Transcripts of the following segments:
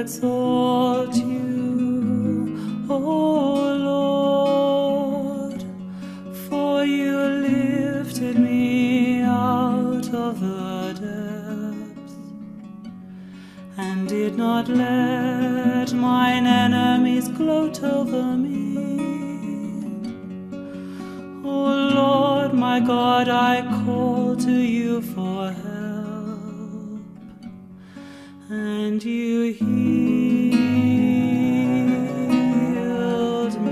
exalt you, O Lord, for you lifted me out of the depths, and did not let mine enemies gloat over me. O Lord, my God, I call to you for help, and you healed me,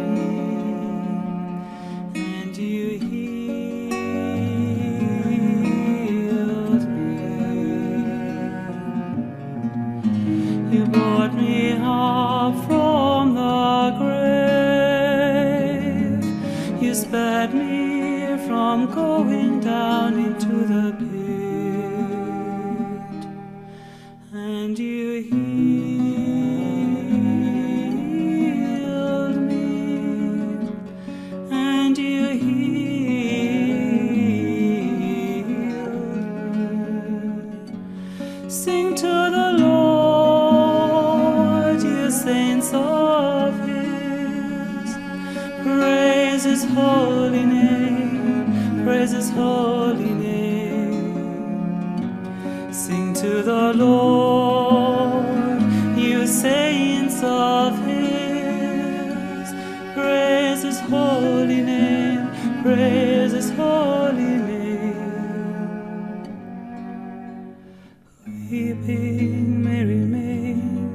and you healed me. You brought me up from the grave, you spared me from going down into the pit, and you healed me, and you healed me. Sing to the Lord, you saints of his, praise his holy name, praise his holy name. Sing to the Lord, you saints of his, praise his holy name, praise his holy name. Weeping may remain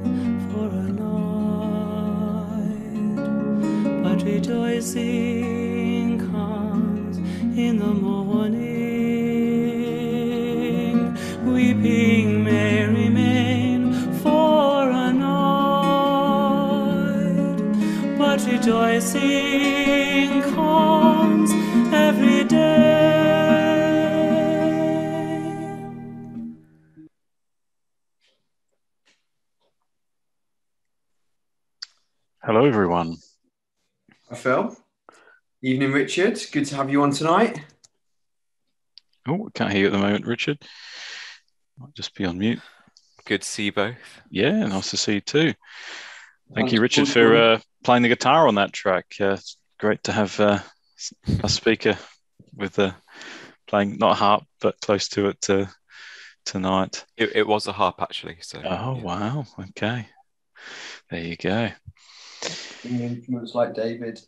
for a night, but rejoicing comes in the morning. Weeping may remain for a night, but rejoicing comes every day. Hello, everyone. Hi, Phil. Evening, Richard. Good to have you on tonight. Oh, can't hear you at the moment, Richard. Might just be on mute. Good to see you both. Yeah, nice to see you too. Thank you, Thanks, Richard, for playing the guitar on that track. It's great to have a speaker with playing not a harp, but close to it tonight. It was a harp, actually. So. Oh, yeah. Wow. Okay. There you go. Influence like David.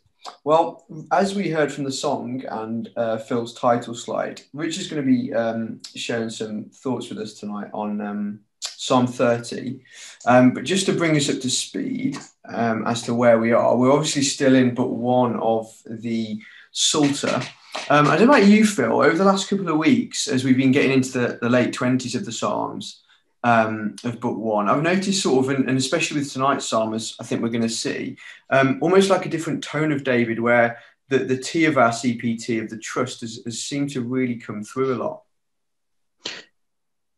Well, as we heard from the song and Phil's title slide, Richard's going to be sharing some thoughts with us tonight on Psalm 30. But just to bring us up to speed as to where we are, we're obviously still in book 1 of the Psalter. I don't know about you, Phil, over the last couple of weeks, as we've been getting into the late 20s of the Psalms of book 1, I've noticed sort of, and especially with tonight's Psalm, as I think we're going to see, almost like a different tone of David, where the T of our CPT, of the trust, has seemed to really come through a lot.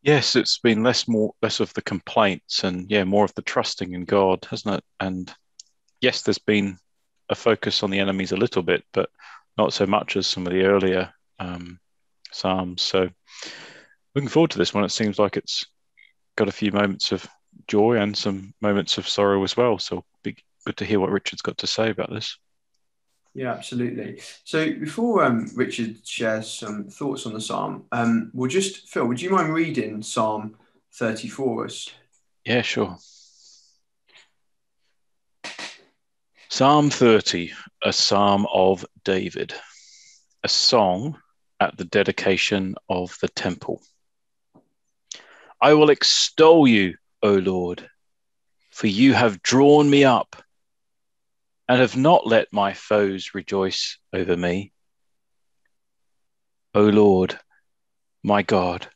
Yes, it's been less of the complaints and more of the trusting in God, hasn't it? And yes, there's been a focus on the enemies a little bit, but not so much as some of the earlier Psalms. So looking forward to this one. It seems like it's got a few moments of joy and some moments of sorrow as well. So it'll be good to hear what Richard's got to say about this. Yeah, absolutely. So before Richard shares some thoughts on the Psalm, Phil, would you mind reading Psalm 30 for us? Yeah, sure. Psalm 30, a psalm of David, a song at the dedication of the temple. I will extol you, O Lord, for you have drawn me up and have not let my foes rejoice over me. O Lord, my God,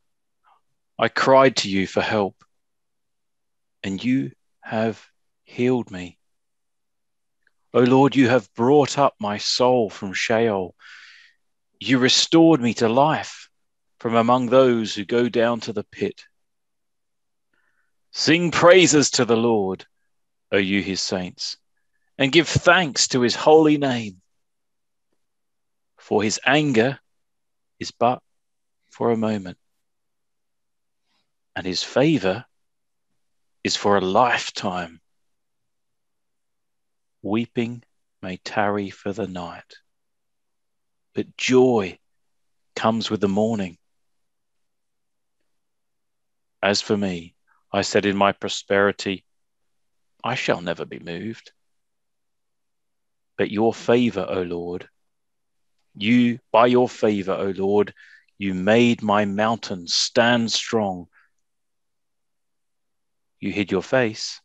I cried to you for help, and you have healed me. O Lord, you have brought up my soul from Sheol. You restored me to life from among those who go down to the pit. Sing praises to the Lord, O you his saints, and give thanks to his holy name. For his anger is but for a moment, and his favour is for a lifetime. Weeping may tarry for the night, but joy comes with the morning. As for me, I said in my prosperity, I shall never be moved. But your favour, O Lord, by your favour, O Lord, you made my mountain stand strong. You hid your face,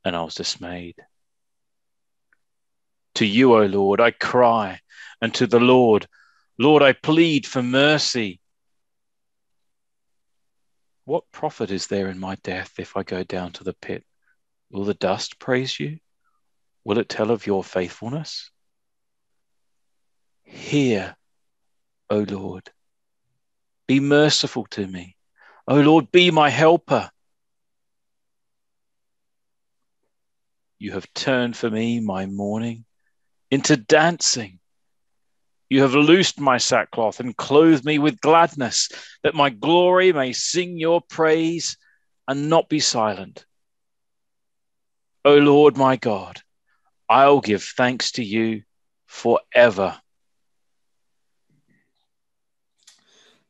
and I was dismayed. To you, O Lord, I cry, and to the Lord, I plead for mercy. What profit is there in my death if I go down to the pit? Will the dust praise you? Will it tell of your faithfulness? Hear, O Lord, be merciful to me. O Lord, be my helper. You have turned for me my mourning into dancing. You have loosed my sackcloth and clothed me with gladness, that my glory may sing your praise and not be silent. O Lord my God, I'll give thanks to you forever.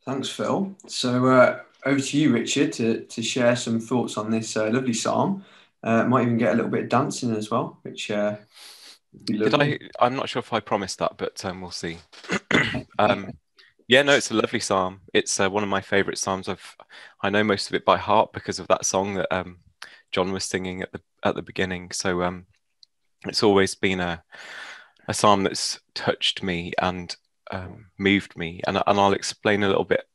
Thanks, Phil. So over to you, Richard, to share some thoughts on this lovely psalm. Might even get a little bit of dancing as well, which would be lovely. I'm not sure if I promised that, but we'll see. Yeah, no, it's a lovely psalm. It's one of my favourite psalms. I know most of it by heart because of that song that John was singing at the beginning. So it's always been a psalm that's touched me and moved me, and I'll explain a little bit,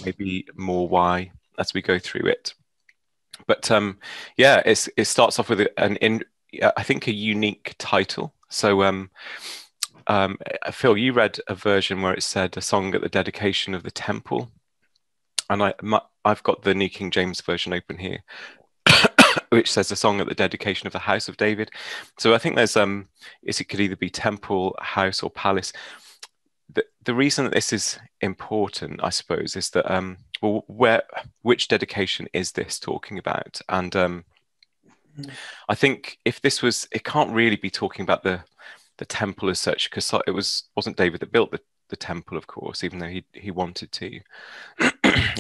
maybe more why as we go through it. But yeah, it starts off with I think a unique title. So Phil, you read a version where it said a song at the dedication of the temple, and I've got the New King James Version open here, which says a song at the dedication of the house of David. So I think there's it could either be temple, house, or palace. The reason that this is important, I suppose, is that which dedication is this talking about? And I think if this was, it can't really be talking about the temple as such, because it wasn't David that built the temple, of course, even though he wanted to.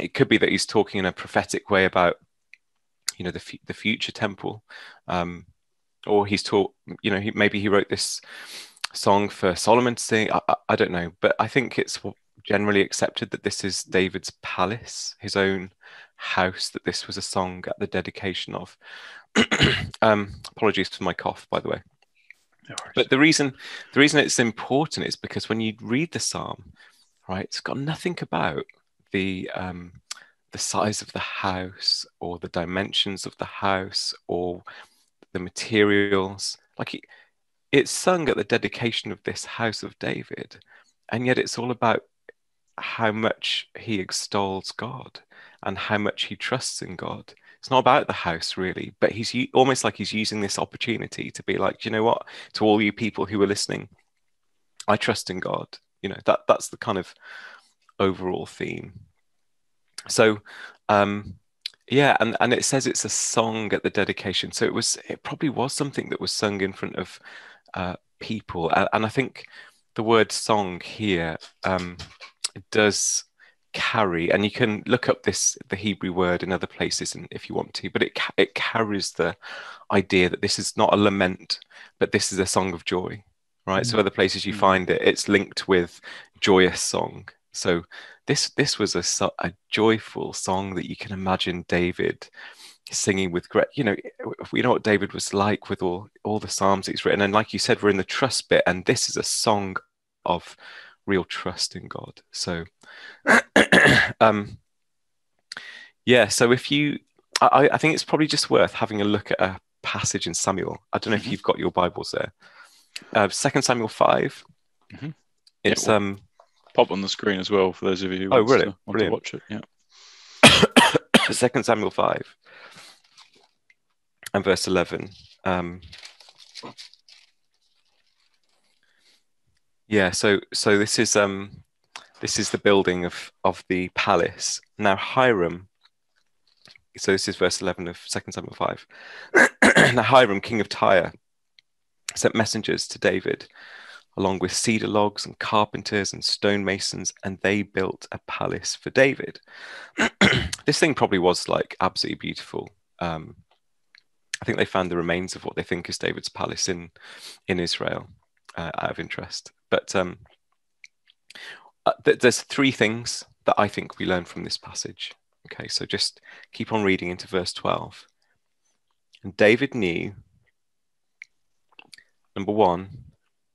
It could be that he's talking in a prophetic way about, the future temple, or he's taught, maybe he wrote this song for Solomon to sing. I don't know, but I think it's generally accepted that this is David's palace, his own house, that this was a song at the dedication of. Apologies for my cough, by the way. No worries. But the reason it's important is because when you read the psalm, right, it's got nothing about the size of the house or the dimensions of the house or the materials. Like it's sung at the dedication of this house of David, and yet it's all about how much he extols God and how much he trusts in God. It's not about the house really, but he's almost like he's using this opportunity to be like, you know what, to all you people who are listening, I trust in God. That's the kind of overall theme. So yeah, and it says it's a song at the dedication, so it probably was something that was sung in front of people, and I think the word song here does carry, and you can look up the Hebrew word in other places and if you want to, but it carries the idea that this is not a lament, but this is a song of joy, right? So other places you find it's linked with joyous song. So this was a joyful song that you can imagine David singing with great, we know what David was like with all the psalms he's written, and like you said, we're in the trust bit, and this is a song of real trust in God. So yeah, so if you I think it's probably just worth having a look at a passage in Samuel. I don't know if you've got your Bibles there. 2 Samuel 5. It's pop on the screen as well for those of you who want to watch it. Yeah. 2 Samuel 5 and verse 11. Yeah, so this is the building of the palace. Now Hiram So this is verse 11 of 2 Samuel 5. Now Hiram, king of Tyre, sent messengers to David, along with cedar logs and carpenters and stonemasons, and they built a palace for David. This thing probably was like absolutely beautiful. I think they found the remains of what they think is David's palace in Israel, out of interest. But there's three things that I think we learn from this passage. Okay, so just keep on reading into verse 12. And David knew, number one,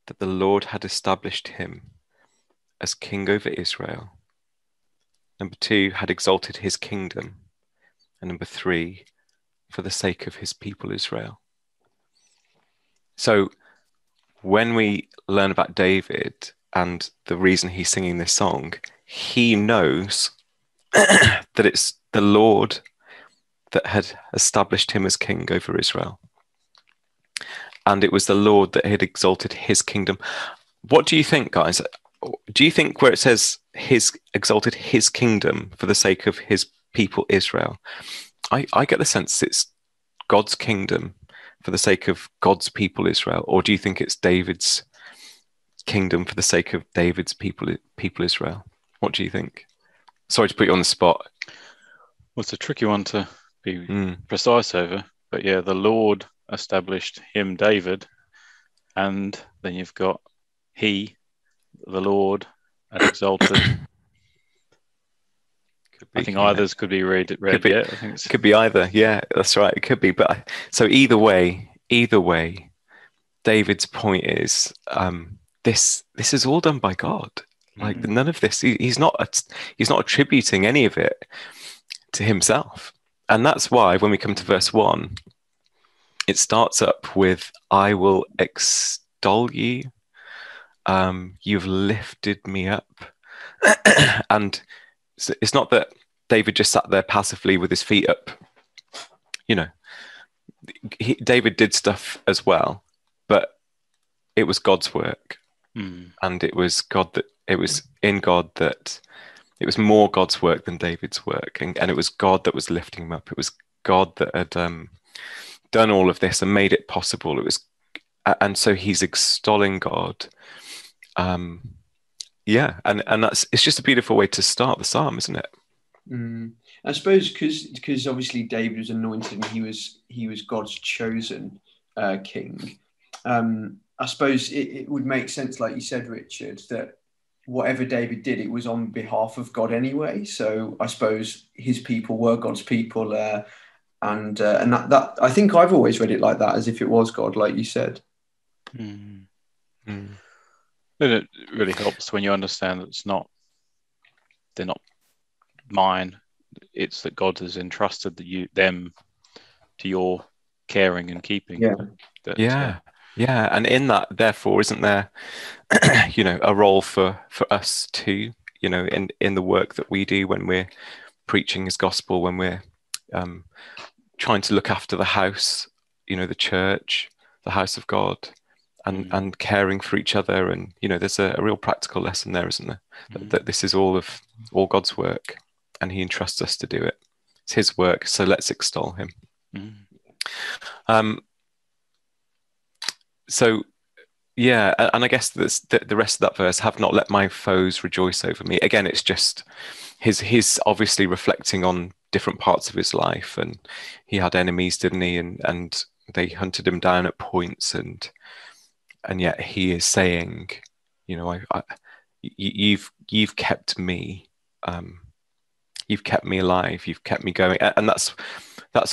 that the Lord had established him as king over Israel. Number two, had exalted his kingdom. And number three, for the sake of his people Israel. So when we learn about David and the reason he's singing this song, he knows that it's the Lord that had established him as king over Israel. And it was the Lord that had exalted his kingdom. What do you think, guys? Do you think where it says his exalted his kingdom for the sake of his people Israel, I get the sense it's God's kingdom for the sake of God's people Israel? Or do you think it's David's kingdom for the sake of David's people Israel? What do you think? Sorry to put you on the spot. Well, it's a tricky one to be precise over, but yeah, the Lord established him, David, and then you've got he, the Lord, had exalted. I think either's could be read. I think it's... Could be either. Yeah, that's right. It could be. But so either way, David's point is this is all done by God. Like none of this. He's not attributing any of it to himself, and that's why when we come to verse 1, it starts up with "I will extol you. You've lifted me up," and it's not that David just sat there passively with his feet up. You know, David did stuff as well, but it was God's work, and it was God that it was in God that it was more God's work than David's work, and it was God that was lifting him up. It was God that had done all of this and made it possible. It was, and so he's extolling God. Yeah, and it's just a beautiful way to start the psalm, isn't it? I suppose because obviously David was anointed and he was God's chosen king. I suppose it would make sense, like you said, Richard, that whatever David did, it was on behalf of God anyway. So I suppose his people were God's people, and that I think I've always read it like that, as if it was God, like you said. It really helps when you understand that they're not mine. It's that God has entrusted them to your caring and keeping. Yeah. And in that, therefore, isn't there, a role for us too, in the work that we do when we're preaching His gospel, when we're trying to look after the house, the church, the house of God. And caring for each other, and there's a real practical lesson there, isn't there? That this is all God's work, and He entrusts us to do it. It's His work, so let's extol Him. So, yeah, and I guess the rest of that verse: "Have not let my foes rejoice over me." Again, it's just his obviously reflecting on different parts of his life, and he had enemies, didn't he? And they hunted him down at points, and yet he is saying, you've kept me, you've kept me alive, you've kept me going, and that's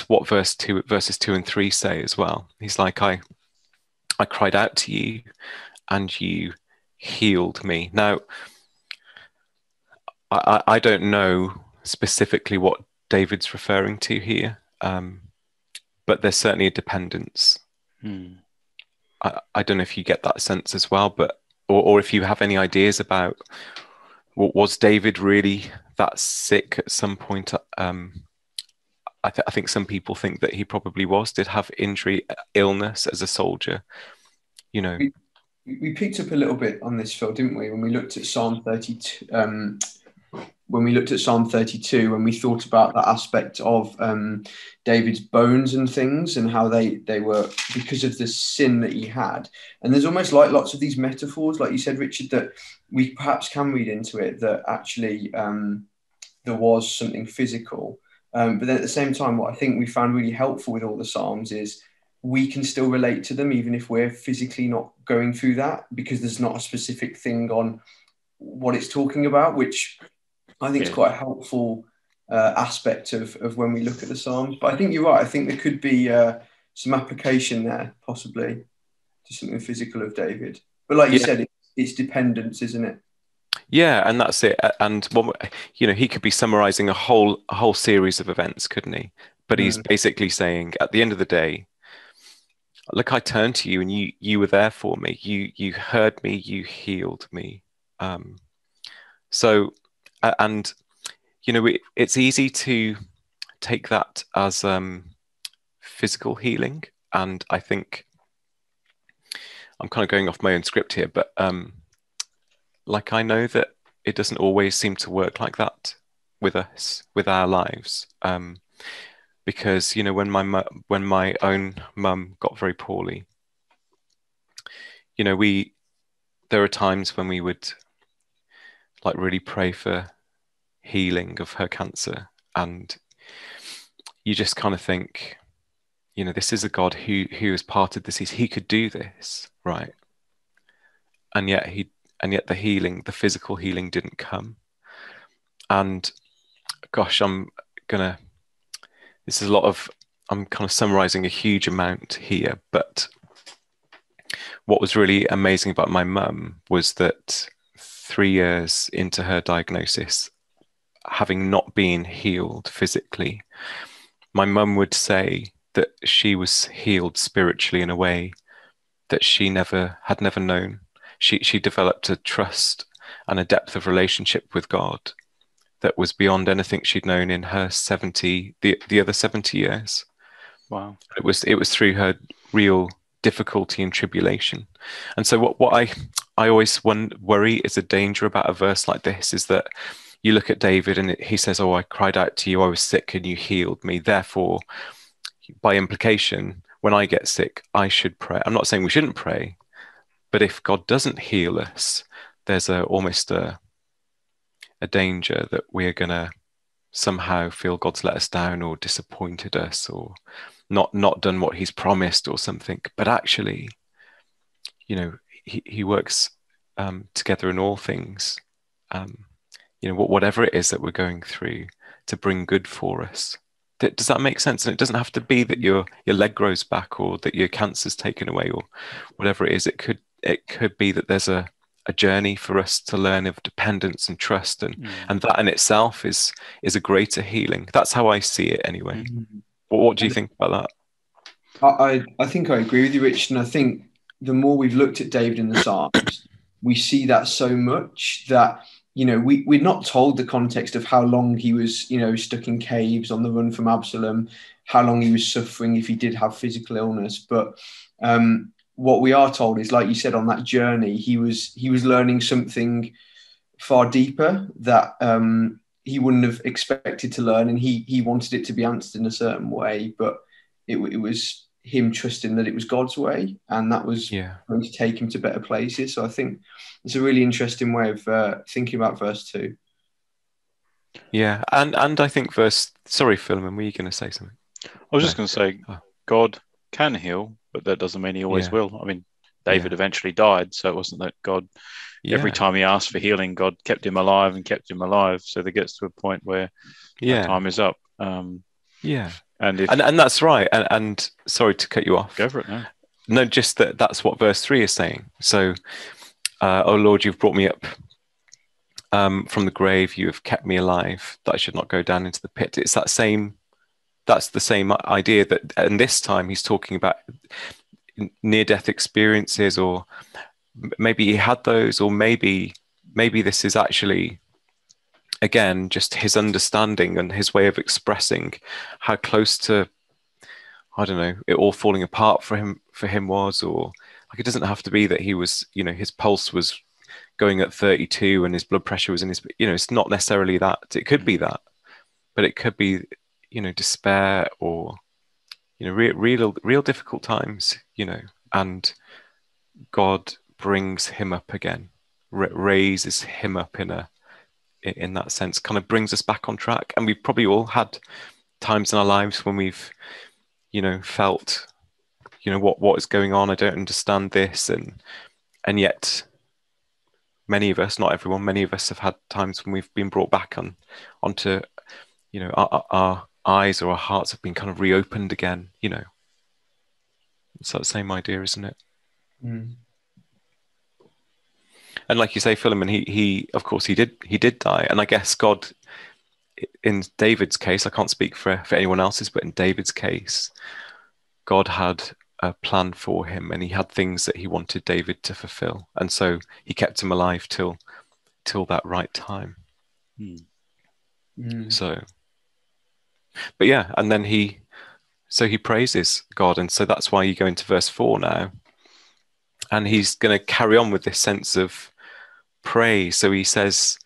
what verses 2 and 3 say as well. He's like, I cried out to you, and you healed me. Now, I don't know specifically what David's referring to here, but there's certainly a dependence. I don't know if you get that sense as well, but or if you have any ideas about, was David really that sick at some point? I think some people think that he probably did have injury, illness as a soldier. We picked up a little bit on this, Phil, didn't we, when we looked at Psalm 32, when we looked at Psalm 32, when we thought about that aspect of David's bones and things, and how they were because of the sin that he had. And there's almost like lots of these metaphors, like you said, Richard, that we perhaps can read into it, that actually there was something physical. But then at the same time, what I think we found really helpful with all the Psalms is we can still relate to them, even if we're physically not going through that, because there's not a specific thing on what it's talking about, which I think is quite a helpful aspect of when we look at the Psalms. But I think you're right. I think there could be some application there, possibly, to something physical of David. But like you said, it's dependence, isn't it? Yeah, and that's it. And he could be summarizing a whole series of events, couldn't he? But he's basically saying, at the end of the day, look, I turned to you, and you were there for me. You heard me. You healed me. So, and it's easy to take that as physical healing, and I think I'm kind of going off my own script here, but like, I know that it doesn't always seem to work like that with us, with our lives, because when my own mum got very poorly, there are times when we would like really pray for healing of her cancer, and you just kind of think, this is a God who has parted the seas. He could do this, right? And yet the physical healing didn't come. And gosh, I'm kind of summarizing a huge amount here, but what was really amazing about my mum was that 3 years into her diagnosis, having not been healed physically, my mum would say that she was healed spiritually in a way that she had never known. She developed a trust and a depth of relationship with God that was beyond anything she'd known in her the other 70 years. Wow. It was through her real difficulty and tribulation. And so what I always worry is a danger about a verse like this is that you look at David and he says, "Oh, I cried out to you, I was sick and you healed me. Therefore, by implication, when I get sick, I should pray." I'm not saying we shouldn't pray, but if God doesn't heal us, there's almost a danger that we're going to somehow feel God's let us down or disappointed us or not done what he's promised or something. But actually, he works together in all things, whatever it is that we're going through, to bring good for us. Does that make sense? And it doesn't have to be that your leg grows back or that your cancer's taken away or whatever it is. It could be that there's a journey for us to learn of dependence and trust, and that in itself is a greater healing. That's how I see it anyway. What do you think about that? I think I agree with you, Rich, and I think the more we've looked at David in the Psalms, we see that so much that we're not told the context of how long he was stuck in caves on the run from Absalom, how long he was suffering if he did have physical illness, but what we are told is, like you said, on that journey, he was learning something far deeper that he wouldn't have expected to learn, and he wanted it to be answered in a certain way, but it was him trusting that it was God's way, and that was going to take him to better places. So I think it's a really interesting way of thinking about verse 2. Yeah, and I think sorry, Philemon, were you going to say something? I was just going to say, God can heal, but that doesn't mean he always will. I mean, David eventually died, so it wasn't that God, every time he asked for healing, God kept him alive and kept him alive. So there gets to a point where that time is up. And that's right. And sorry to cut you off. Go for it. No, just that's what verse 3 is saying. So, "Oh Lord, you've brought me up from the grave. You have kept me alive, that I should not go down into the pit." It's that's the same idea that, and this time he's talking about near-death experiences, or maybe he had those, or maybe this is actually, again, just his understanding and his way of expressing how close to, I don't know, it all falling apart for him was, or like, it doesn't have to be that he was, his pulse was going at 32 and his blood pressure was in his, it's not necessarily that. It could be that, but it could be, despair or, real difficult times, and God brings him up again, raises him up in that sense, kind of brings us back on track. And we've probably all had times in our lives when we've, felt, what is going on? I don't understand this. And yet many of us, not everyone, many of us have had times when we've been brought back onto, our eyes or our hearts have been kind of reopened again, It's that same idea, isn't it? Mm. And like you say, Philemon, he of course he did die. And I guess God, in David's case, I can't speak for anyone else's, but in David's case, God had a plan for him, and he had things that he wanted David to fulfill. And so he kept him alive till that right time. So, but yeah, and then he praises God. And so that's why you go into verse 4 now. And he's going to carry on with this sense of praise. So he says,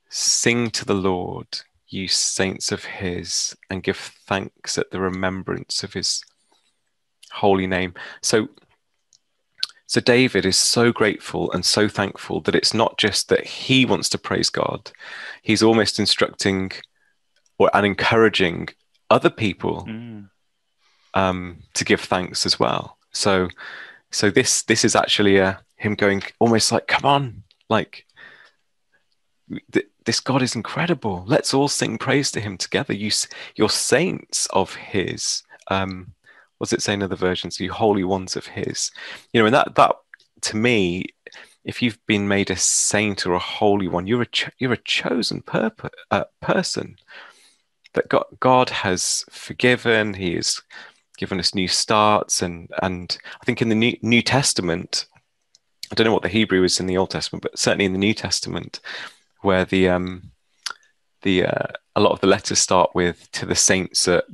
sing to the Lord, you saints of his, and give thanks at the remembrance of his holy name. So David is so grateful and so thankful that it's not just that he wants to praise God. He's almost instructing and encouraging other people to give thanks as well. So this is actually him going almost like, come on, like this God is incredible. Let's all sing praise to him together. You're saints of his. What's it say in other versions? You holy ones of his. And that to me, if you've been made a saint or a holy one, you're a chosen person that God has forgiven. He has given us new starts, and I think in the New Testament, I don't know what the Hebrew is in the Old Testament, but certainly in the New Testament, where a lot of the letters start with "to the saints at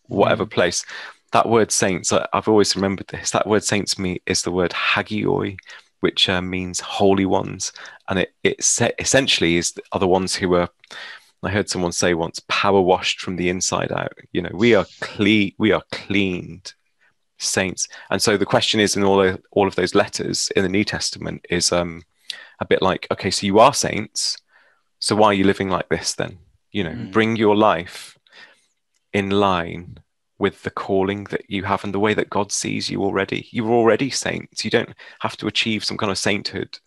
whatever place." That word "saints," I've always remembered this. That word "saints" to me is the word hagioi, which means holy ones, and it essentially are the ones who are. I heard someone say once, power washed from the inside out. We are cleaned saints. And so the question is, in all of those letters in the New Testament, is a bit like, okay, so you are saints, so why are you living like this then? Bring your life in line with the calling that you have and the way that God sees you already. You're already saints. You don't have to achieve some kind of sainthood.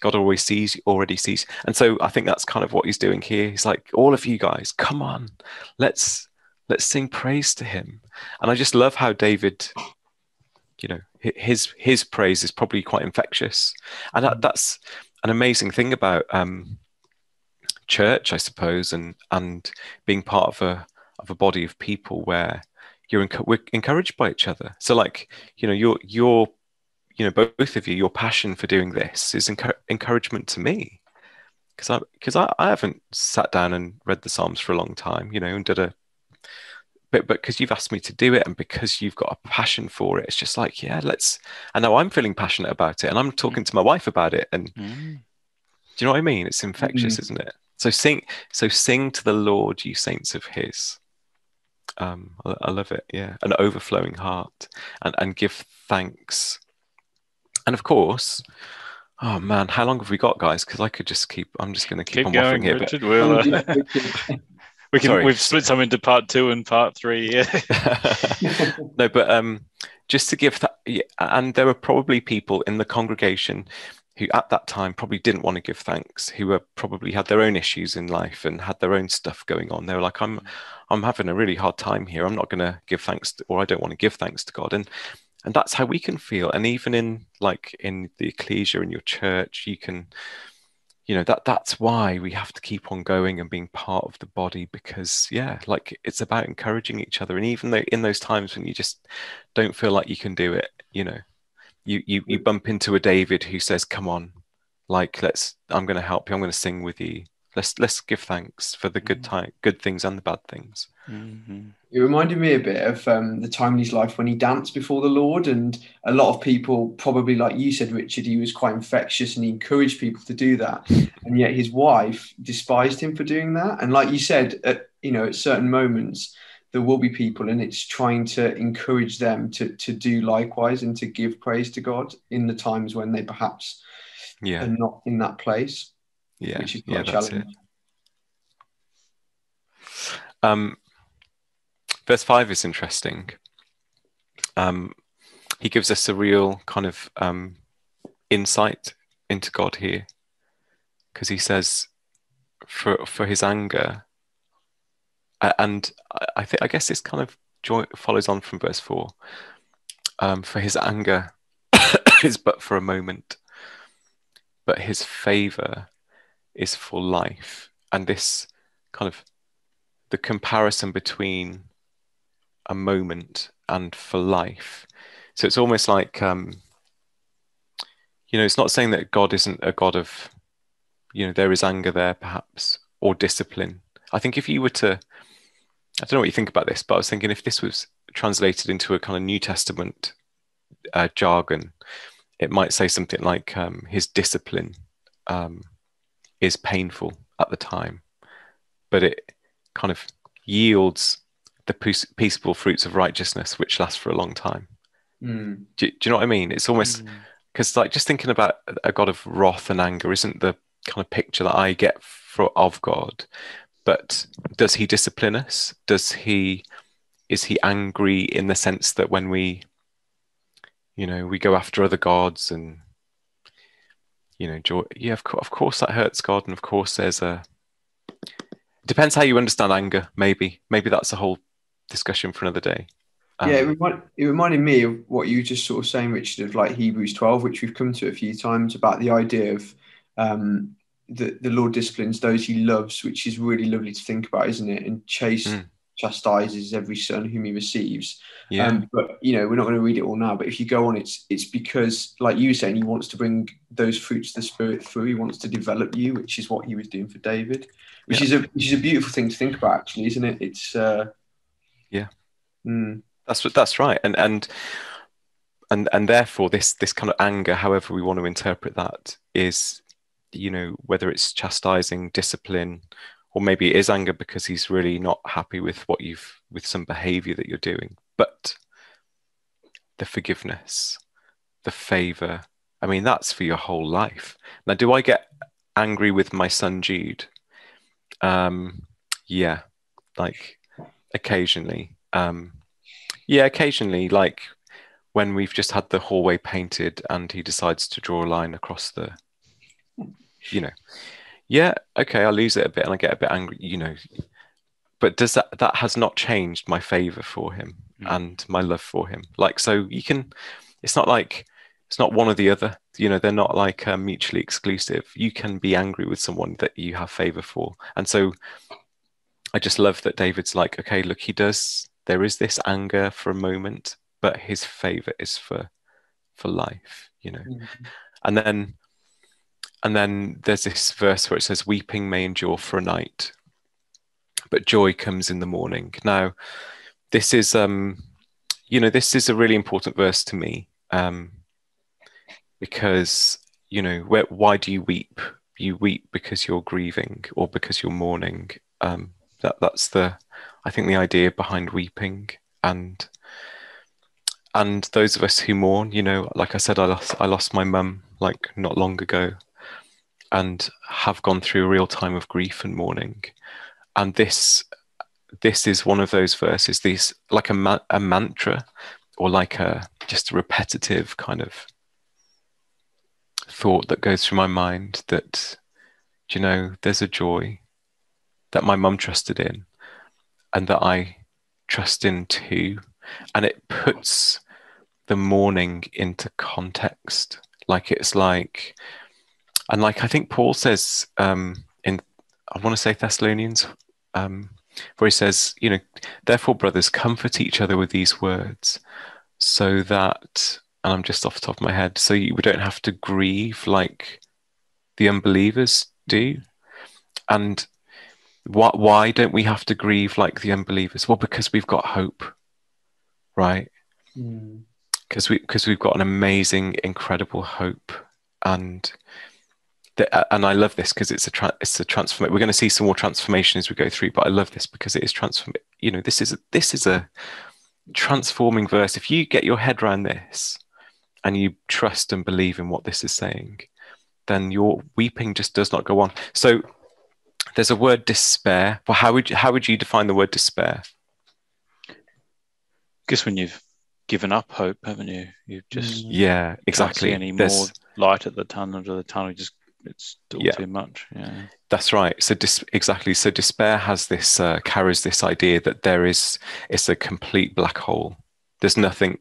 God already sees. And so I think that's kind of what he's doing here. He's like, all of you guys, come on, let's sing praise to him. And I just love how David, his praise is probably quite infectious. And that's an amazing thing about church, I suppose, and being part of a body of people where we're encouraged by each other. So like, you're both of you, your passion for doing this is encouragement to me, because I haven't sat down and read the Psalms for a long time, and but because you've asked me to do it, and because you've got a passion for it, it's just like, yeah, I know I'm feeling passionate about it, and I'm talking to my wife about it, and do you know what I mean? It's infectious, isn't it? So sing to the Lord, you saints of his. I love it. Yeah, an overflowing heart, and give thanks. And of course, oh man, how long have we got, guys? Because I'm just going to keep on going, waffling here. Richard. We've split some into part 2 and part 3. Yeah. No, but just to give that, and there were probably people in the congregation who at that time probably didn't want to give thanks, who probably had their own issues in life and had their own stuff going on. They were like, I'm having a really hard time here. I'm not going to give thanks or I don't want to give thanks to God. And that's how we can feel. And even in the ecclesia, in your church, you can, that's why we have to keep on going and being part of the body, because it's about encouraging each other. And even though in those times when you just don't feel like you can do it, you bump into a David who says, come on, I'm going to help you. I'm going to sing with you. Let's give thanks for the good things and the bad things. Mhm. It reminded me a bit of the time in his life when he danced before the Lord, and a lot of people, probably like you said, Richard, he was quite infectious and he encouraged people to do that, and yet his wife despised him for doing that. And like you said, at certain moments there will be people, and it's trying to encourage them to do likewise and to give praise to God in the times when they perhaps are not in that place, which is quite challenging. Verse 5 is interesting. He gives us a real kind of insight into God here, because he says, for his anger, and I guess this kind of follows on from verse 4. For his anger is but for a moment, but his favour is for life. And this kind of the comparison between a moment and for life. So it's almost like, it's not saying that God isn't a God of, there is anger there perhaps, or discipline. I think if you were to, I don't know what you think about this, but I was thinking if this was translated into a kind of New Testament jargon, it might say something like his discipline is painful at the time, but it kind of yields the peaceable fruits of righteousness, which last for a long time. Do you know what I mean? It's almost because like just thinking about a God of wrath and anger isn't the kind of picture that I get of God. But does he discipline us? Is he angry in the sense that when we go after other gods and of course that hurts God, and of course there's depends how you understand anger. Maybe that's a whole discussion for another day. It reminded me of what you just sort of saying, Richard, of like Hebrews 12, which we've come to a few times, about the idea of the Lord disciplines those he loves, which is really lovely to think about, isn't it? And chastises every son whom he receives. But we're not going to read it all now, but if you go on, it's because, like you were saying, he wants to bring those fruits of the Spirit through. He wants to develop you, which is what he was doing for David, which is a beautiful thing to think about, actually, isn't it? It's that's right, and therefore this kind of anger, however we want to interpret that, is whether it's chastising, discipline, or maybe it is anger because he's really not happy with with some behavior that you're doing. But the forgiveness, the favor, I mean, that's for your whole life. Now, do I get angry with my son Jude? Yeah, like occasionally. Occasionally, like when we've just had the hallway painted and he decides to draw a line across the, okay, I lose it a bit and I get a bit angry, but does that has not changed my favor for him and my love for him. Like, so it's not like, it's not one or the other, they're not like mutually exclusive. You can be angry with someone that you have favor for. And so I just love that David's like, okay, look, there is this anger for a moment, but his favor is for life, And then there's this verse where it says, weeping may endure for a night, but joy comes in the morning. Now, this is, this is a really important verse to me, because, why do you weep? You weep because you're grieving or because you're mourning. That's I think the idea behind weeping, and those of us who mourn, like I said, I lost my mum like not long ago, and have gone through a real time of grief and mourning. And this is one of those verses, these like a mantra, or like just a repetitive kind of thought that goes through my mind that, there's a joy that my mum trusted in and that I trust in too. And it puts the mourning into context. Like it's like, and like I think Paul says in, I want to say Thessalonians, where he says, therefore, brothers, comfort each other with these words, so that, and I'm just off the top of my head, so we don't have to grieve like the unbelievers do. And Why don't we have to grieve like the unbelievers? Well, because we've got hope, right? Mm. Because we've got an amazing, incredible hope, and and I love this because it's a transformation. We're going to see some more transformation as we go through, but I love this because it is transform. You know, this is a transforming verse. If you get your head around this and you trust and believe in what this is saying, then your weeping just does not go on. So there's a word despair. Well, how would you define the word despair? I guess when you've given up hope, haven't you? You've just Yeah, exactly. Can't see any more light at the tunnel. It's all too much. Yeah, that's right. So exactly. So despair has this carries this idea that it's a complete black hole. There's nothing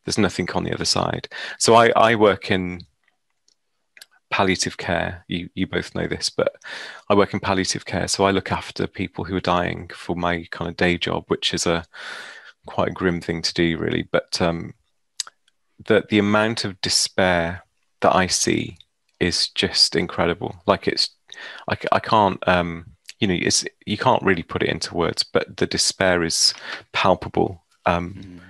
on the other side. So I work in palliative care. You both know this, but I work in palliative care. So I look after people who are dying for my kind of day job, which is quite a grim thing to do, really. But the amount of despair that I see is just incredible. Like I can't you can't really put it into words, but the despair is palpable. And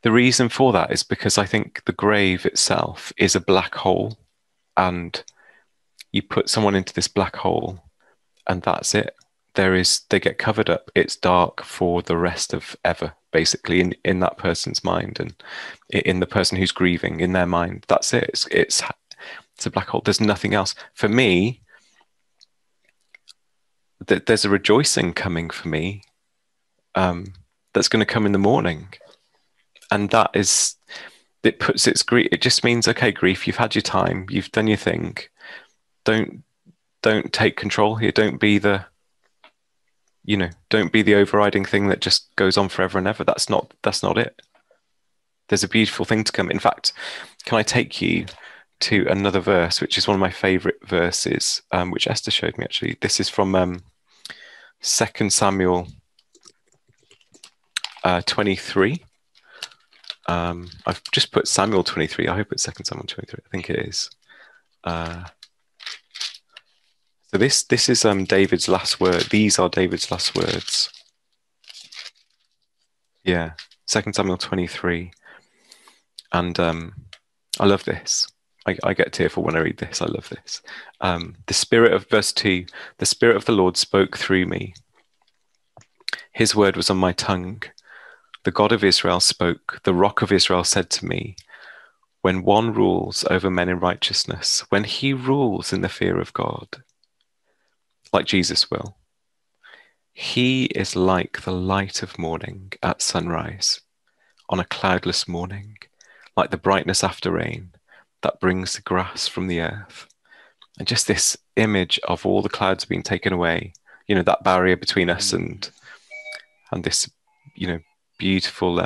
the reason for that is because I think the grave itself is a black hole, and you put someone into this black hole and that's it. They get covered up. It's dark for the rest of ever, basically, in that person's mind, and in the person who's grieving, in their mind. That's it. It's a black hole. There's nothing else. For me, there's a rejoicing coming for me that's going to come in the morning. And it puts its grief. It just means, okay, grief, you've had your time. You've done your thing. Don't take control here. Don't be the overriding thing that just goes on forever and ever. That's not it. There's a beautiful thing to come. In fact, can I take you to another verse, which is one of my favorite verses, which Esther showed me, actually. This is from 2 Samuel 23. I've just put Samuel 23. I hope it's 2 Samuel 23. I think it is. So this is David's last word. These are David's last words. Yeah, 2 Samuel 23. And I love this. I get tearful when I read this. I love this. Verse 2, the Spirit of the Lord spoke through me. His word was on my tongue. The God of Israel spoke. The Rock of Israel said to me, when one rules over men in righteousness, when he rules in the fear of God, like Jesus will, he is like the light of morning at sunrise, on a cloudless morning, like the brightness after rain that brings the grass from the earth. And just this image of all the clouds being taken away, that barrier between us and this, beautiful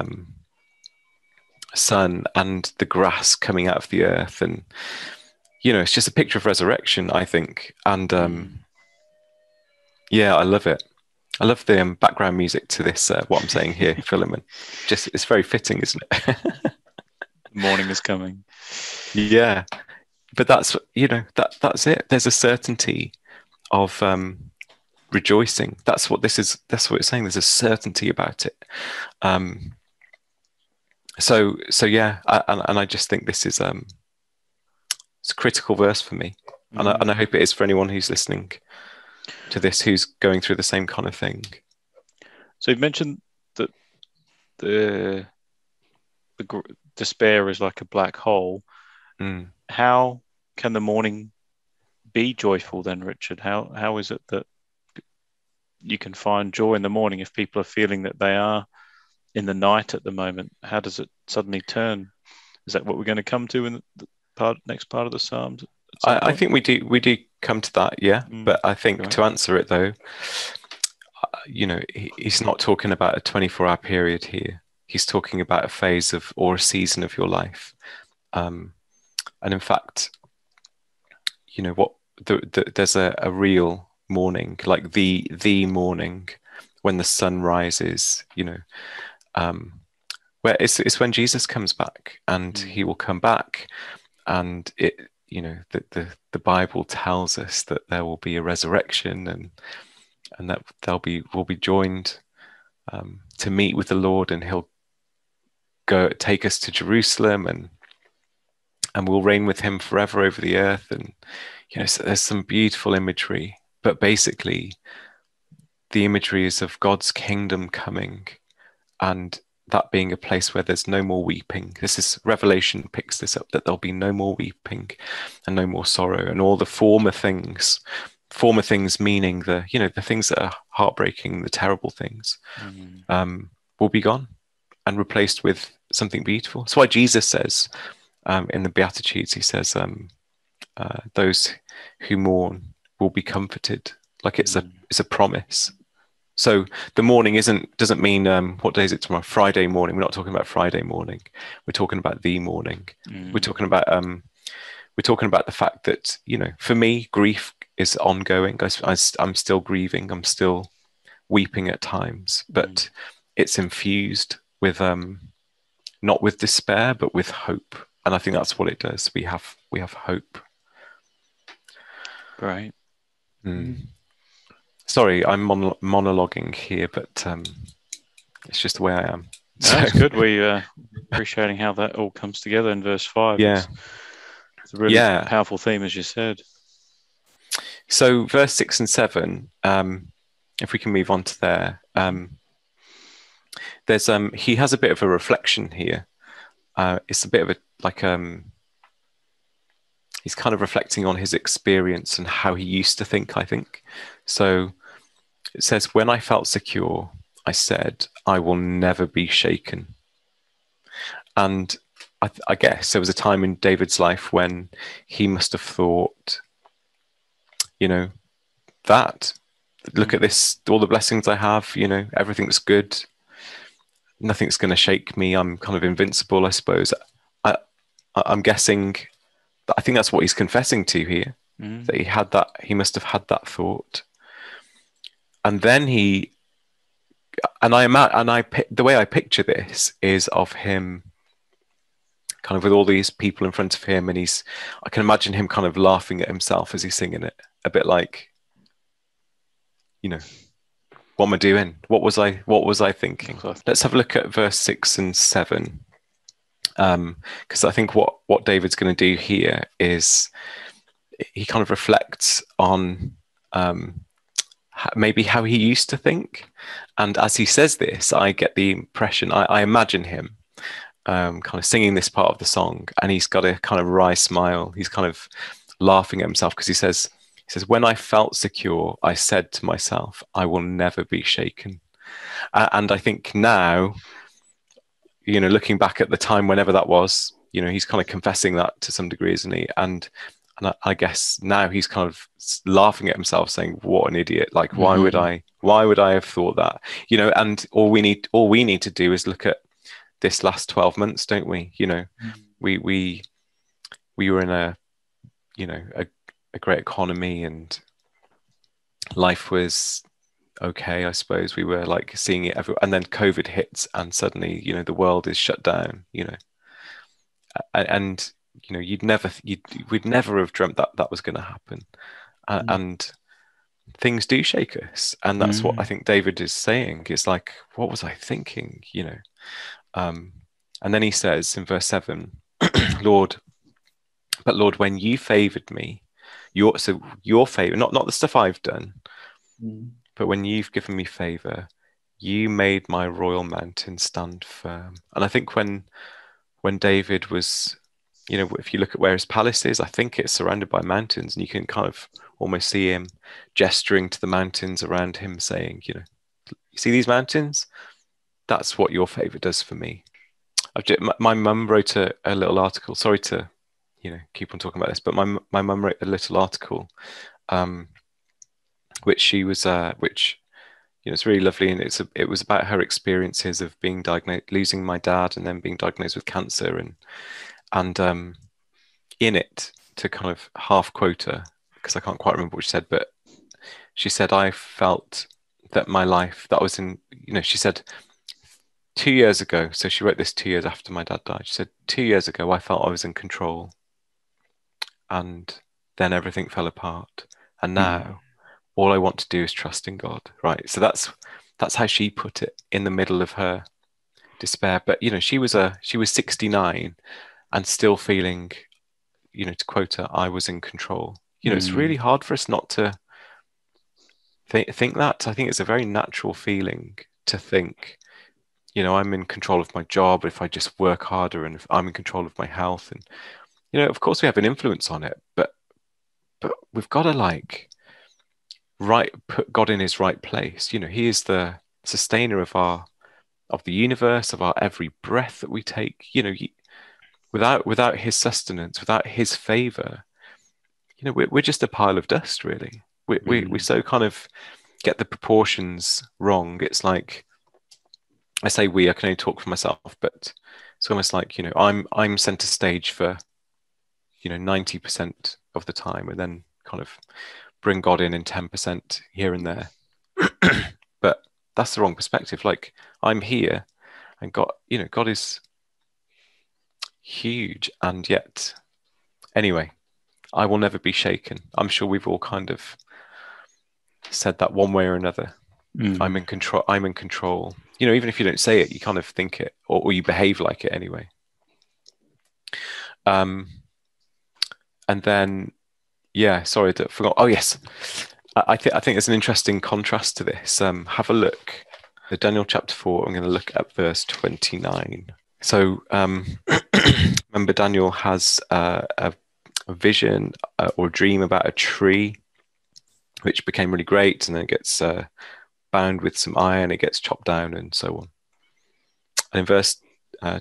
sun, and the grass coming out of the earth. And, it's just a picture of resurrection, I think. And yeah, I love it. I love the background music to this, what I'm saying here, Philemon. Just, it's very fitting, isn't it? Morning is coming. Yeah. But that's, that's it. There's a certainty of rejoicing. That's what this is. That's what it's saying. There's a certainty about it. So yeah, and I just think this is it's a critical verse for me, and I hope it is for anyone who's listening to this, who's going through the same kind of thing. So you mentioned that the despair is like a black hole. How can the morning be joyful then, Richard? How is it that you can find joy in the morning if people are feeling that they are in the night at the moment? How does it suddenly turn? Is that what we're going to come to in the next part of the Psalms? I think we do come to that, yeah. But I think to answer it though, he's not talking about a 24-hour period here. He's talking about a phase of, or a season of your life. And in fact, there's a real morning, like the morning when the sun rises, where it's when Jesus comes back, and he will come back, and you know, that the Bible tells us that there will be a resurrection, and that we'll be joined to meet with the Lord, and he'll take us to Jerusalem, and we'll reign with him forever over the earth. And you know, so there's some beautiful imagery, but basically the imagery is of God's kingdom coming, and that being a place where there's no more weeping. This is Revelation picks this up, that there'll be no more weeping and no more sorrow, and all the former things meaning the, you know, the things that are heartbreaking, the terrible things, will be gone and replaced with something beautiful. That's why Jesus says in the Beatitudes, he says, those who mourn will be comforted. Like it's a promise. So the mourning doesn't mean what day is it tomorrow? Friday morning. We're not talking about Friday morning. We're talking about the morning. We're talking about the fact that, you know, for me, grief is ongoing. I'm still grieving. I'm still weeping at times, but it's infused with not with despair, but with hope. And I think that's what it does. We have hope. Great. Sorry, I'm monologuing here, but it's just the way I am. That's good. We appreciating how that all comes together in verse 5. Yeah. It's a really powerful theme, as you said. So verse 6 and 7, if we can move on to there, there's he has a bit of a reflection here. It's a bit of he's kind of reflecting on his experience and how he used to think, I think. So it says, when I felt secure, I said, I will never be shaken. And I guess there was a time in David's life when he must have thought, you know, look at this, all the blessings I have, you know, everything's good. Nothing's going to shake me. I'm kind of invincible, I suppose. I'm guessing, I think that's what he's confessing to here, that he must have had that thought. And then the way I picture this is of him kind of with all these people in front of him, and I can imagine him kind of laughing at himself as he's singing it, a bit like, you know, what am I doing? What was I thinking? Let's have a look at verse 6 and 7. Because I think what David's going to do here is he kind of reflects on maybe how he used to think. And as he says this, I get the impression, I imagine him kind of singing this part of the song, and he's got a kind of wry smile. He's kind of laughing at himself because he says, when I felt secure, I said to myself, I will never be shaken. And I think now, you know, looking back at the time, whenever that was, you know, he's kind of confessing that to some degree, isn't he? And I guess now he's kind of laughing at himself, saying, what an idiot. Like, why would I have thought that? You know, and all we need to do is look at this last 12 months, don't we? You know, we were in a great economy, and life was okay, I suppose. We were like seeing it everywhere, and then COVID hits, and suddenly, you know, the world is shut down, you know, and you know, we'd never have dreamt that was going to happen, and things do shake us, and that's what I think David is saying. It's like, what was I thinking, you know? And then he says in verse 7, Lord, when you favored me, your favor, not the stuff I've done, but when you've given me favor, you made my royal mountain stand firm. And I think when David was, you know, if you look at where his palace is, I think it's surrounded by mountains, and you can kind of almost see him gesturing to the mountains around him, saying, you know, you see these mountains? That's what your favor does for me. My mum wrote a little article. Sorry to, you know, keep on talking about this, but my mum wrote a little article, which you know, it's really lovely, and it was about her experiences of being diagnosed, losing my dad, and then being diagnosed with cancer, and in it, to kind of half quote her, because I can't quite remember what she said, but she said, I felt that my life, that was in, you know, she said 2 years ago, so she wrote this 2 years after my dad died. She said, 2 years ago, I felt I was in control. and then everything fell apart. And now all I want to do is trust in God, right? So that's how she put it in the middle of her despair. But she was 69 and still feeling, to quote her, I was in control. It's really hard for us not to think that. I think it's a very natural feeling to think, I'm in control of my job if I just work harder, and if I'm in control of my health. And, of course we have an influence on it, but we've got to put God in his right place. He is the sustainer of the universe, of our every breath that we take. Without his sustenance, without his favor, we're just a pile of dust, really. We so kind of get the proportions wrong. It's like, I say I can only talk for myself, but it's almost like, I'm center stage for 90% of the time, and then kind of bring God in 10% here and there. But that's the wrong perspective. Like, I'm here, and God is huge, and yet, anyway, I will never be shaken. I'm sure we've all kind of said that one way or another. I'm in control. I'm in control. Even if you don't say it, you kind of think it, or you behave like it anyway. And then, sorry, I forgot. Oh yes, I think there's an interesting contrast to this. Have a look at Daniel chapter 4. I'm going to look at verse 29. So remember, Daniel has a vision or dream about a tree, which became really great, and then it gets bound with some iron, it gets chopped down, and so on. And in verse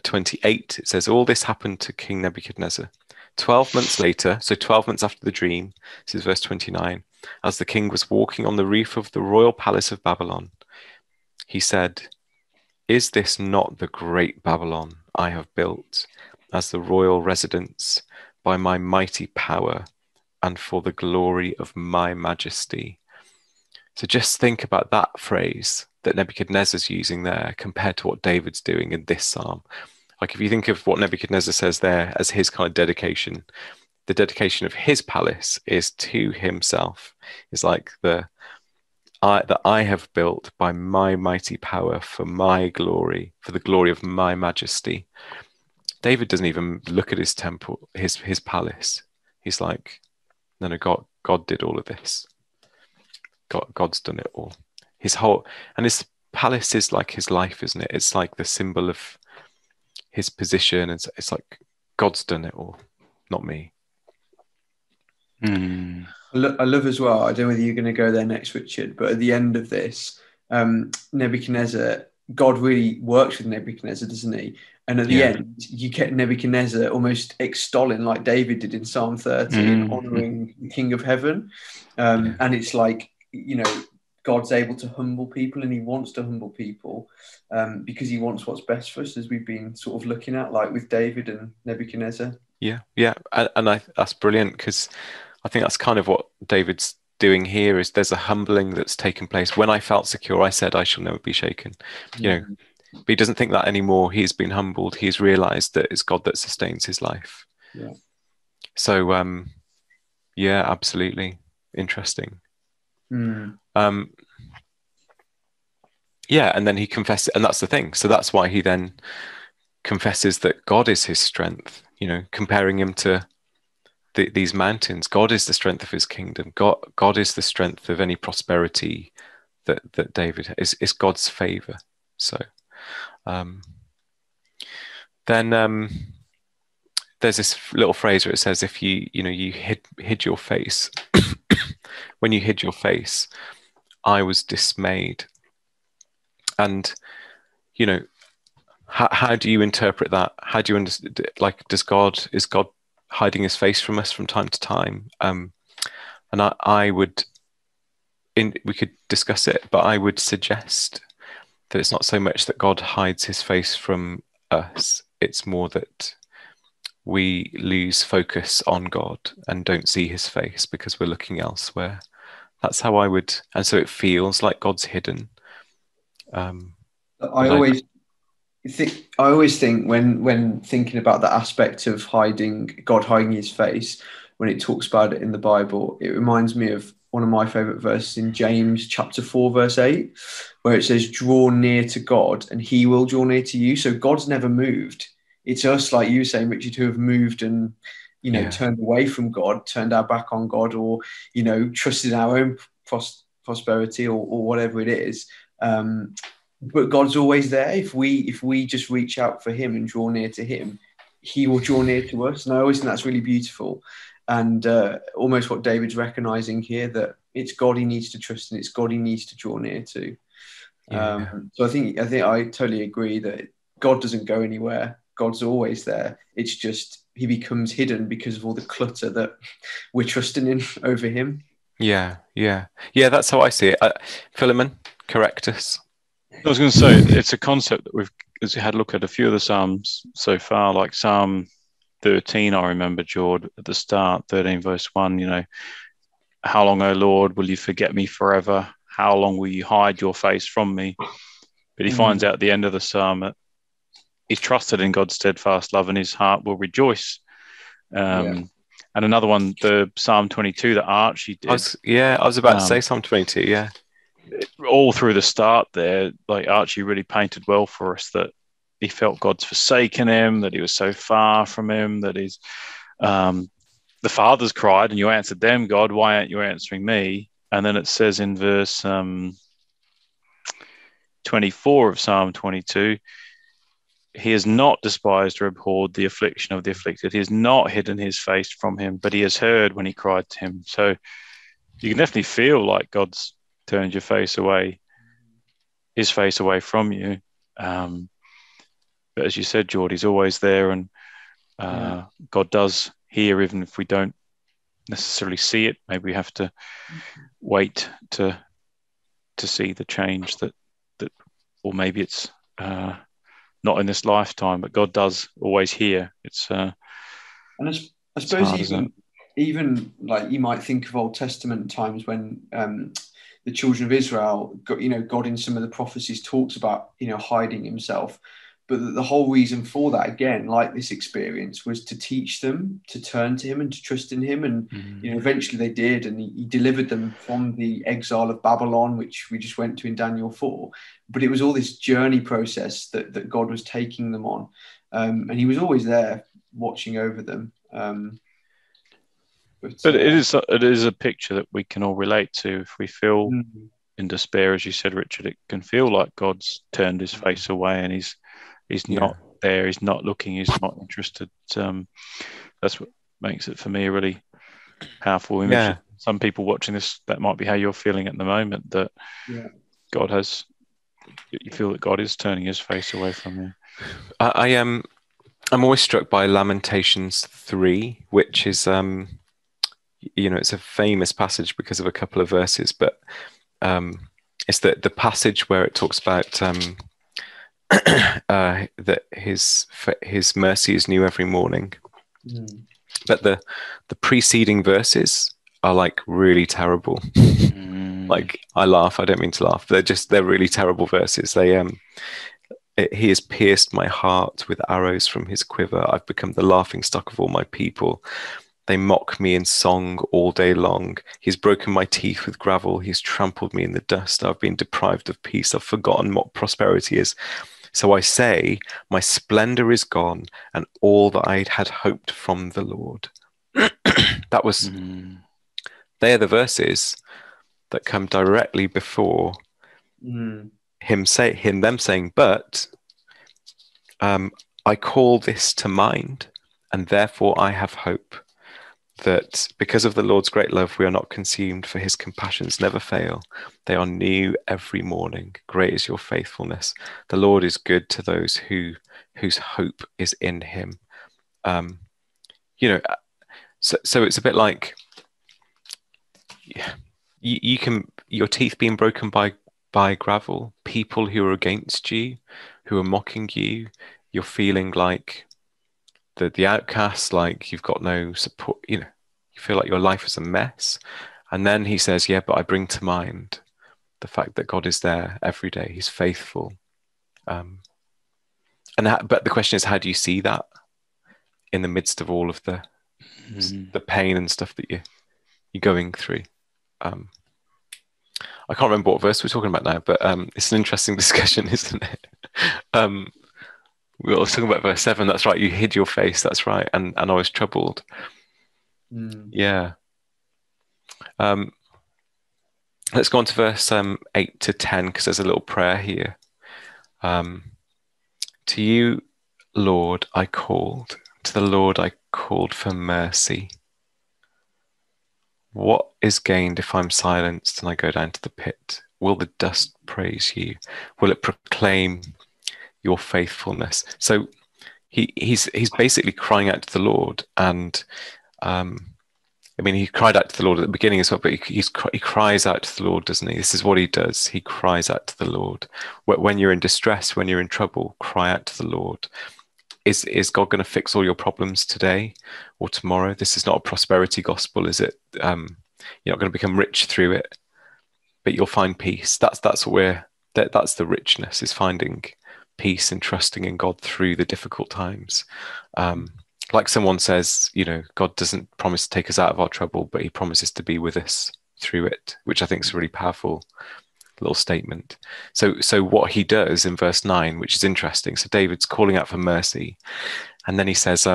28, it says, all this happened to King Nebuchadnezzar. 12 months later, so 12 months after the dream, this is verse 29, as the king was walking on the roof of the royal palace of Babylon, he said, is this not the great Babylon I have built as the royal residence by my mighty power and for the glory of my majesty? So just think about that phrase that Nebuchadnezzar's using there compared to what David's doing in this psalm. Like, if you think of what Nebuchadnezzar says there as his kind of dedication, the dedication of his palace is to himself. It's like that I have built by my mighty power for my glory, for the glory of my majesty. David doesn't even look at his temple, his palace. He's like, no, God did all of this. God's done it all. His palace is like his life, isn't it? It's like the symbol of his position. It's like God's done it all, not me. I love as well, I don't know whether you're going to go there next, Richard, but at the end of this, Nebuchadnezzar, God really works with Nebuchadnezzar, doesn't he? And at the end, you get Nebuchadnezzar almost extolling, like David did in Psalm 13, honouring the King of Heaven. And it's like, God's able to humble people, and he wants to humble people because he wants what's best for us, as we've been sort of looking at, like with David and Nebuchadnezzar. Yeah. And that's brilliant, because I think that's kind of what David's doing here. Is there's a humbling that's taken place. When I felt secure, I said, I shall never be shaken. But he doesn't think that anymore. He's been humbled. He's realized that it's God that sustains his life. Yeah. So, absolutely interesting. And then he confesses, and that's the thing. So that's why he then confesses that God is his strength, comparing him to these mountains. God is the strength of his kingdom. God is the strength of any prosperity that David has. It's God's favor. So then there's this little phrase where it says, if you hid your face, when you hid your face, I was dismayed. And, how do you interpret that? How do you understand? Like, is God hiding his face from us from time to time? And we could discuss it, but I would suggest that it's not so much that God hides his face from us. It's more that we lose focus on God and don't see his face because we're looking elsewhere. That's how I would, and so it feels like God's hidden. I always think when thinking about the aspect of God hiding his face, when it talks about it in the Bible. It reminds me of one of my favourite verses in James chapter 4, verse 8, where it says, draw near to God and he will draw near to you. So God's never moved. It's us, like you were saying, Richard, who have moved and, turned away from God, turned our back on God, or, trusted in our own prosperity or whatever it is. But God's always there. If we just reach out for him and draw near to him, he will draw near to us. And I always think that's really beautiful. And almost what David's recognizing here, that it's God he needs to trust and it's God he needs to draw near to. So I think I totally agree that God doesn't go anywhere. God's always there. It's just he becomes hidden because of all the clutter that we're trusting in over him. Yeah. That's how I see it. Philemon, correct us. I was going to say, it's a concept that we've had a look at a few of the Psalms so far, like Psalm 13, I remember, Jord, at the start, 13 verse 1, how long, O Lord, will you forget me forever? How long will you hide your face from me? But he finds out at the end of the Psalm that he's trusted in God's steadfast love and his heart will rejoice. And another one, the Psalm 22 that Archie did. I was about to say Psalm 22, yeah. All through the start there, like Archie really painted well for us that he felt God's forsaken him, that he was so far from him, that he's the fathers cried and you answered them, God, why aren't you answering me? And then it says in verse 24 of Psalm 22, he has not despised or abhorred the affliction of the afflicted. He has not hidden his face from him, but he has heard when he cried to him. So you can definitely feel like God's turned his face away from you. But as you said, Jord, he's always there, and God does hear, even if we don't necessarily see it. Maybe we have to wait to see the change that, or maybe it's not in this lifetime, but God does always hear. It's and I suppose even like you might think of Old Testament times when the children of Israel got, God in some of the prophecies talks about, hiding himself. But the whole reason for that, again, like this experience, was to teach them to turn to him and to trust in him. And, eventually they did. And he delivered them from the exile of Babylon, which we just went to in Daniel 4. But it was all this journey process that God was taking them on. And he was always there watching over them. But it is a picture that we can all relate to. If we feel in despair, as you said, Richard, it can feel like God's turned his face away and he's not there, he's not looking, he's not interested. That's what makes it for me a really powerful image. Yeah. Some people watching this, that might be how you're feeling at the moment, that you feel that God is turning his face away from you. I'm always struck by Lamentations 3, which is it's a famous passage because of a couple of verses, but it's the passage where it talks about that his mercy is new every morning. But the preceding verses are like really terrible. Like I laugh, I don't mean to laugh. They're really terrible verses. They he has pierced my heart with arrows from his quiver. I've become the laughing stock of all my people. They mock me in song all day long. He's broken my teeth with gravel. He's trampled me in the dust. I've been deprived of peace. I've forgotten what prosperity is. So I say, my splendor is gone, and all that I had hoped from the Lord. That was, they are the verses that come directly before them saying, but I call this to mind, and therefore I have hope. That because of the Lord's great love, we are not consumed, for his compassions never fail. They are new every morning. Great is your faithfulness. The Lord is good to those whose hope is in him. So it's a bit like you can, your teeth being broken by gravel, people who are against you, who are mocking you, you're feeling like the outcast, like you've got no support, you feel like your life is a mess. And then he says, but I bring to mind the fact that God is there every day. He's faithful. But the question is, how do you see that in the midst of all of the the pain and stuff that you're going through. I can't remember what verse we're talking about now, but it's an interesting discussion, isn't it? We were talking about verse 7. That's right. You hid your face. That's right. And I was troubled. Yeah. Let's go on to verse 8 to 10, because there's a little prayer here. To you, Lord, I called. To the Lord I called for mercy. What is gained if I'm silenced and I go down to the pit? Will the dust praise you? Will it proclaim your faithfulness? So he's basically crying out to the Lord, and he cried out to the Lord at the beginning as well, but he cries out to the Lord, doesn't he? This is what he does. He cries out to the Lord. When you're in distress, when you're in trouble, cry out to the Lord. Is God going to fix all your problems today or tomorrow? This is not a prosperity gospel, is it? You're not going to become rich through it, but you'll find peace. That's the richness, is finding peace and trusting in God through the difficult times. Like someone says, God doesn't promise to take us out of our trouble, but he promises to be with us through it, which I think is a really powerful little statement. So what he does in verse 9, which is interesting. So David's calling out for mercy. And then he says,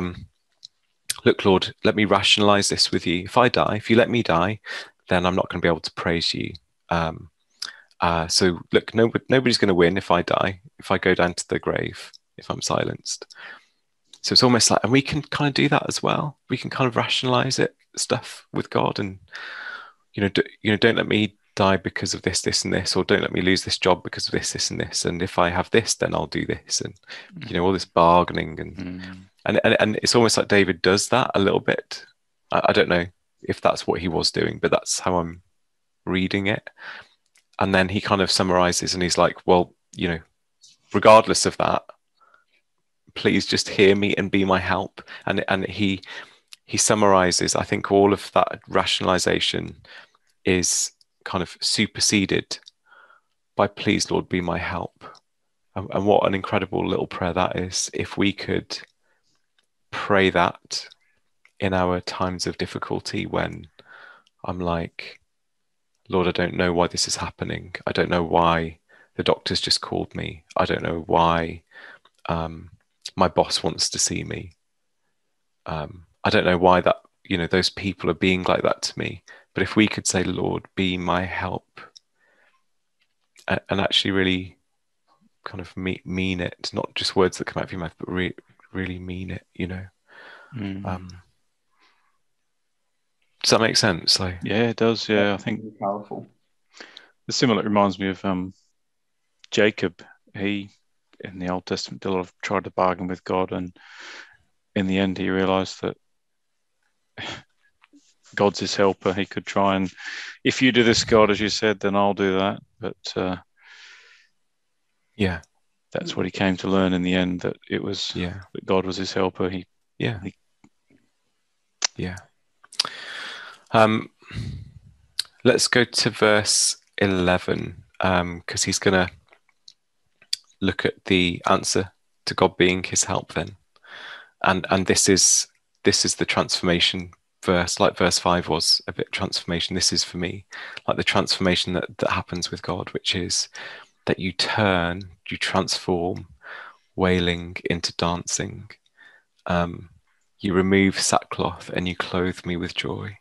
look, Lord, let me rationalize this with you. If you let me die, then I'm not going to be able to praise you. So look, nobody's going to win if I die, if I go down to the grave, if I'm silenced. So it's almost like, and we can kind of do that as well. We can kind of rationalize stuff with God, and don't let me die because of this, this, and this, or don't let me lose this job because of this, this, and this. And if I have this, then I'll do this, and all this bargaining, and it's almost like David does that a little bit. I don't know if that's what he was doing, but that's how I'm reading it. And then he kind of summarizes, and he's like, well, regardless of that, please just hear me and be my help. And he summarizes, I think all of that rationalization is kind of superseded by please, Lord, be my help. And what an incredible little prayer that is. If we could pray that in our times of difficulty, when I'm like, Lord, I don't know why this is happening. I don't know why the doctor's just called me. I don't know why my boss wants to see me. I don't know why that, those people are being like that to me. But if we could say, Lord, be my help, and actually really kind of mean it, not just words that come out of your mouth, but really mean it, Does that make sense? Yeah, it does. Yeah, I think really powerful. the similar reminds me of Jacob. He, in the Old Testament, did a lot of tried to bargain with God, and in the end, he realized that God's his helper. He could try and, if you do this, God, as you said, then I'll do that. But that's what he came to learn in the end, that it was that God was his helper. Let's go to verse 11, because he's going to look at the answer to God being his help then. And this is the transformation verse, like verse 5 was a bit transformation. This is for me like the transformation that happens with God, which is that you transform wailing into dancing. You remove sackcloth and you clothe me with joy.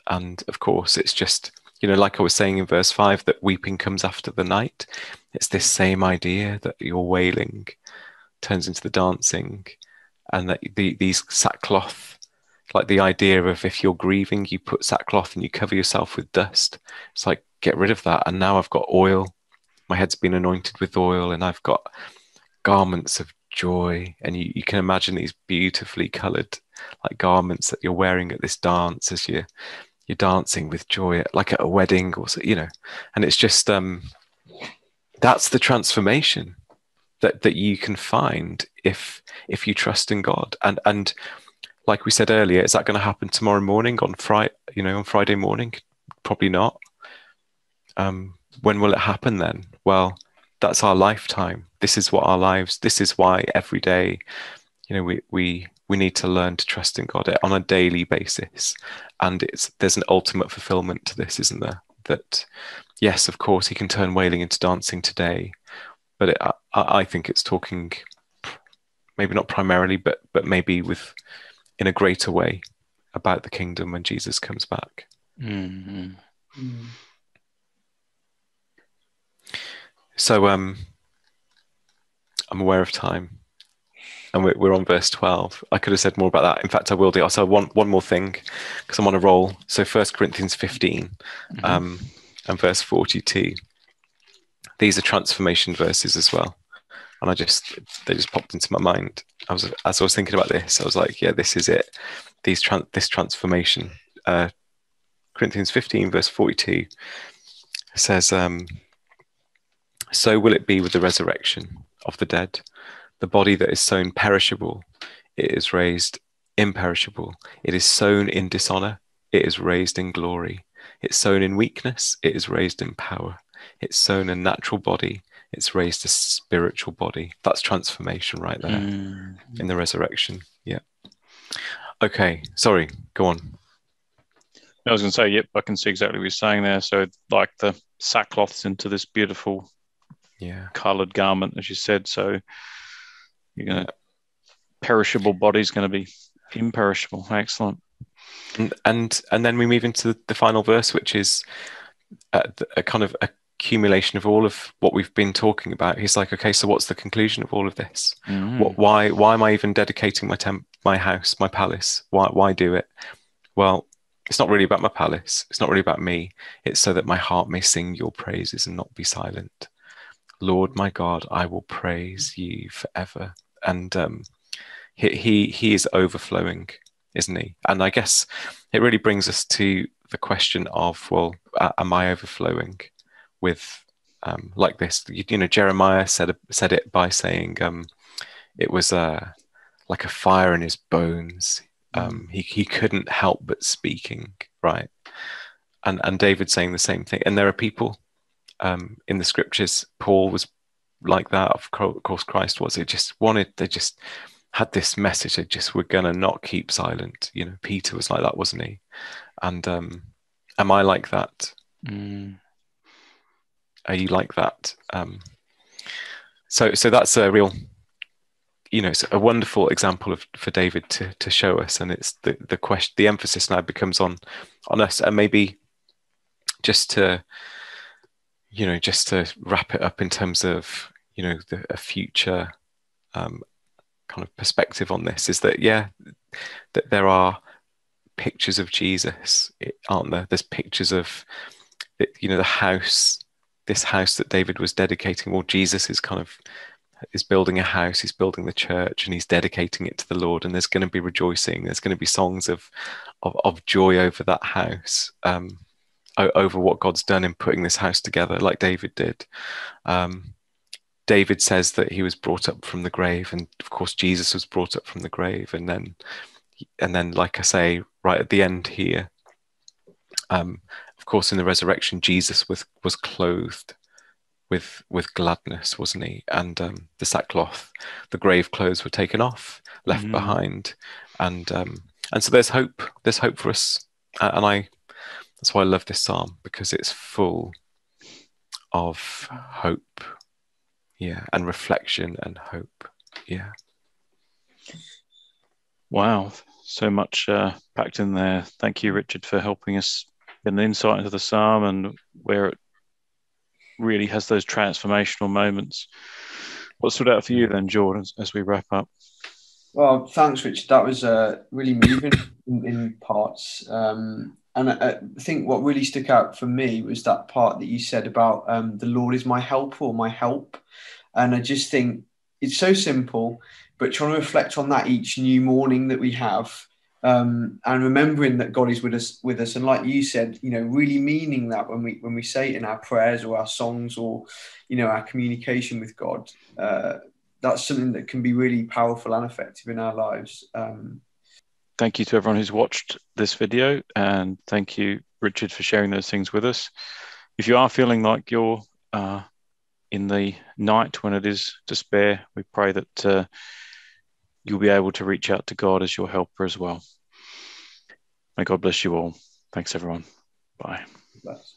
And of course, it's just, like I was saying in verse 5, that weeping comes after the night. It's this same idea that your wailing turns into the dancing, and that these sackcloth, like the idea of if you're grieving, you put sackcloth and you cover yourself with dust. It's like, get rid of that. And now I've got oil. My head's been anointed with oil, and I've got garments of joy. And you can imagine these beautifully colored like garments that you're wearing at this dance as you're dancing with joy, like at a wedding or so, and it's just that's the transformation that you can find if you trust in God. And like we said earlier, is that going to happen tomorrow morning on Friday morning? Probably not. When will it happen then? Well, that's our lifetime. This is what our lives, this is why every day, we we need to learn to trust in God on a daily basis. And there's an ultimate fulfillment to this, isn't there? That, yes, of course, he can turn wailing into dancing today. But I think it's talking maybe not primarily, but maybe in a greater way about the kingdom when Jesus comes back. Mm-hmm. Mm. So I'm aware of time, and we're on verse 12. I could have said more about that. In fact, I will do. Also, one more thing, because I'm on a roll. So 1 Corinthians 15 and verse 42. These are transformation verses as well. And they just popped into my mind. As I was thinking about this, I was like, yeah, this is it. This transformation. Corinthians 15 verse 42 says, so will it be with the resurrection of the dead. The body that is sown perishable, it is raised imperishable. It is sown in dishonor, it is raised in glory. It's sown in weakness, it is raised in power. It's sown a natural body, it's raised a spiritual body. That's transformation right there in the resurrection. Yeah. Okay, sorry, go on. I was going to say, yep, I can see exactly what you're saying there. So like the sackcloths into this beautiful coloured garment, as you said. So you're going to, perishable body's going to be imperishable. Excellent. And then we move into the final verse, which is a kind of accumulation of all of what we've been talking about. He's like, okay, so what's the conclusion of all of this? Why am I even dedicating my house, my palace? Why do it? Well, it's not really about my palace. It's not really about me. It's so that my heart may sing your praises and not be silent. Lord, my God, I will praise you forever. And he is overflowing, isn't he? And I guess it really brings us to the question of, well, am I overflowing with like this? You know, Jeremiah said it by saying it was like a fire in his bones. He couldn't help but speaking, right? And David saying the same thing. And there are people in the scriptures. Paul was like that. Of course, Christ was. They just had this message. They just were gonna not keep silent. You know, Peter was like that, wasn't he? And am I like that? Are you like that? So that's a real, you know, it's a wonderful example for David to show us, and it's the question. The emphasis now becomes on us, and maybe just to wrap it up in terms of, you know, a future kind of perspective on this is that that there are pictures of Jesus, aren't there? There's pictures of, you know, this house that David was dedicating. Well, Jesus is building a house, he's building the church, and he's dedicating it to the Lord, and there's going to be rejoicing, there's going to be songs of joy over that house, over what God's done in putting this house together, like David did. David says that he was brought up from the grave, and of course Jesus was brought up from the grave, and then like I say right at the end here, of course in the resurrection Jesus was clothed with gladness, wasn't he? And the sackcloth, the grave clothes were taken off, left behind, and so there's hope for us, and that's why I love this psalm, because it's full of hope, and reflection and hope. Wow, so much packed in there. Thank you, Richard, for helping us get an insight into the psalm and where it really has those transformational moments. What stood out for you then, Jord, as we wrap up? Well, thanks, Richard. That was really moving in parts. And I think what really stuck out for me was that part that you said about the Lord is my helper or my help. And I just think it's so simple, but trying to reflect on that each new morning that we have, and remembering that God is with us. And like you said, you know, really meaning that when we say it in our prayers or our songs or, you know, our communication with God, that's something that can be really powerful and effective in our lives. Thank you to everyone who's watched this video, and thank you, Richard, for sharing those things with us. If you are feeling like you're in the night when it is despair, we pray that you'll be able to reach out to God as your helper as well. May God bless you all. Thanks, everyone. Bye. Bless.